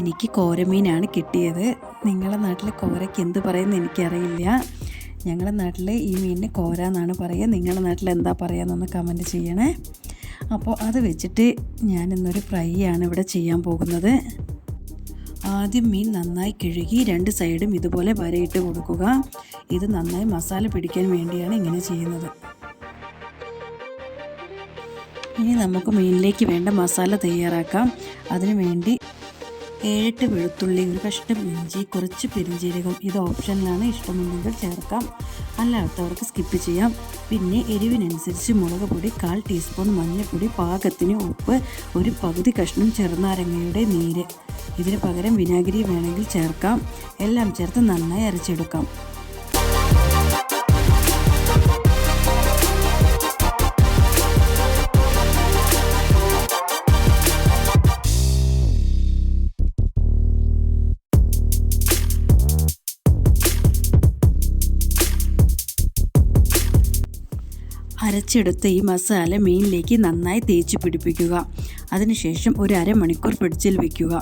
എനിക്ക് കോരമീനാണ് കിട്ടിയത്. നിങ്ങളുടെ നാട്ടിൽ കോരയ്ക്ക് എന്ത് പറയുമെന്ന് എനിക്കറിയില്ല. ഞങ്ങളുടെ നാട്ടിൽ ഈ മീനിന് കോര എന്നാണ് പറയുക. നിങ്ങളുടെ നാട്ടിൽ എന്താ പറയുകയെന്നൊന്ന് കമൻറ്റ് ചെയ്യണേ. അപ്പോൾ അത് വെച്ചിട്ട് ഞാനിന്നൊരു ഫ്രൈ ആണ് ഇവിടെ ചെയ്യാൻ പോകുന്നത്. ആദ്യം മീൻ നന്നായി കഴുകി 2 സൈഡും ഇതുപോലെ വരയിട്ട് കൊടുക്കുക. ഇത് നന്നായി മസാല പിടിക്കാൻ വേണ്ടിയാണ് ഇങ്ങനെ ചെയ്യുന്നത്. ഇനി നമുക്ക് മീനിലേക്ക് വേണ്ട മസാല തയ്യാറാക്കാം. അതിനു വേണ്ടി 7-8 വെളുത്തുള്ളി, ഒരു കഷ്ണം ഇഞ്ചി, കുറച്ച് പെരിഞ്ജീരകം. ഇത് ഓപ്ഷനിലാണ്, ഇഷ്ടമുണ്ടെങ്കിൽ ചേർക്കാം, അല്ലാത്തവർക്ക് സ്കിപ്പ് ചെയ്യാം. പിന്നെ എരിവിനനുസരിച്ച് മുളക് പൊടി, 1/4 ടീസ്പൂൺ മഞ്ഞൾപ്പൊടി, പാകത്തിന് ഉപ്പ്, ഒരു പകുതി കഷ്ണം ചെറുനാരങ്ങയുടെ നീര്. ഇതിന് പകരം വിനാഗിരി വേണമെങ്കിൽ ചേർക്കാം. എല്ലാം ചേർത്ത് നന്നായി അരച്ചെടുക്കാം. അരച്ചെടുത്ത ഈ മസാല മീനിലേക്ക് നന്നായി തേച്ച് പിടിപ്പിക്കുക. അതിനുശേഷം ഒരു അരമണിക്കൂർ ഫ്രിഡ്ജിൽ വയ്ക്കുക.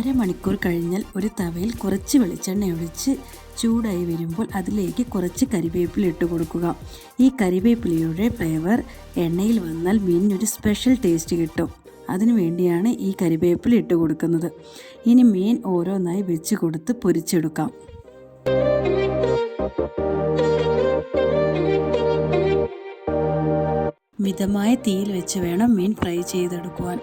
അരമണിക്കൂർ കഴിഞ്ഞാൽ ഒരു തവയിൽ കുറച്ച് വെളിച്ചെണ്ണ ഒഴിച്ച് ചൂടായി വരുമ്പോൾ അതിലേക്ക് കുറച്ച് കരിവേപ്പില ഇട്ട് കൊടുക്കുക. ഈ കരിവേപ്പിലയുടെ ഫ്ലേവർ എണ്ണയിൽ വന്നാൽ മീനിനൊരു സ്പെഷ്യൽ ടേസ്റ്റ് കിട്ടും. അതിനു വേണ്ടിയാണ് ഈ കരിവേപ്പില ഇട്ട് കൊടുക്കുന്നത്. ഇനി മീൻ ഓരോന്നായി വെച്ച് കൊടുത്ത് പൊരിച്ചെടുക്കാം. മിതമായ തീയിൽ വെച്ച് വേണം മീൻ ഫ്രൈ ചെയ്തെടുക്കുവാൻ.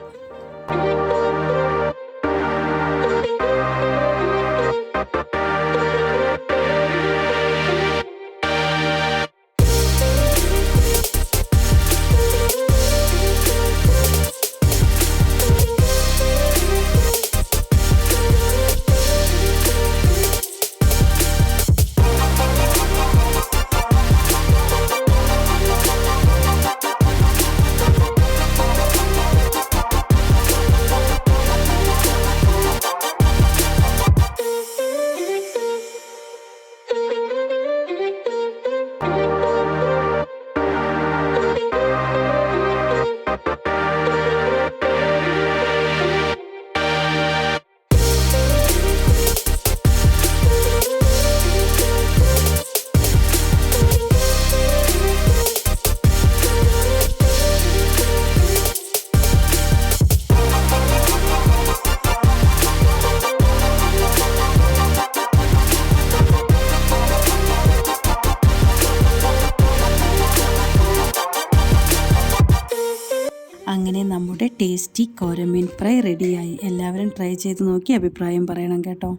അങ്ങനെ നമ്മുടെ ടേസ്റ്റി കോരമീൻ ഫ്രൈ റെഡിയായി. എല്ലാവരും ട്രൈ ചെയ്ത് നോക്കി അഭിപ്രായം പറയണം കേട്ടോ.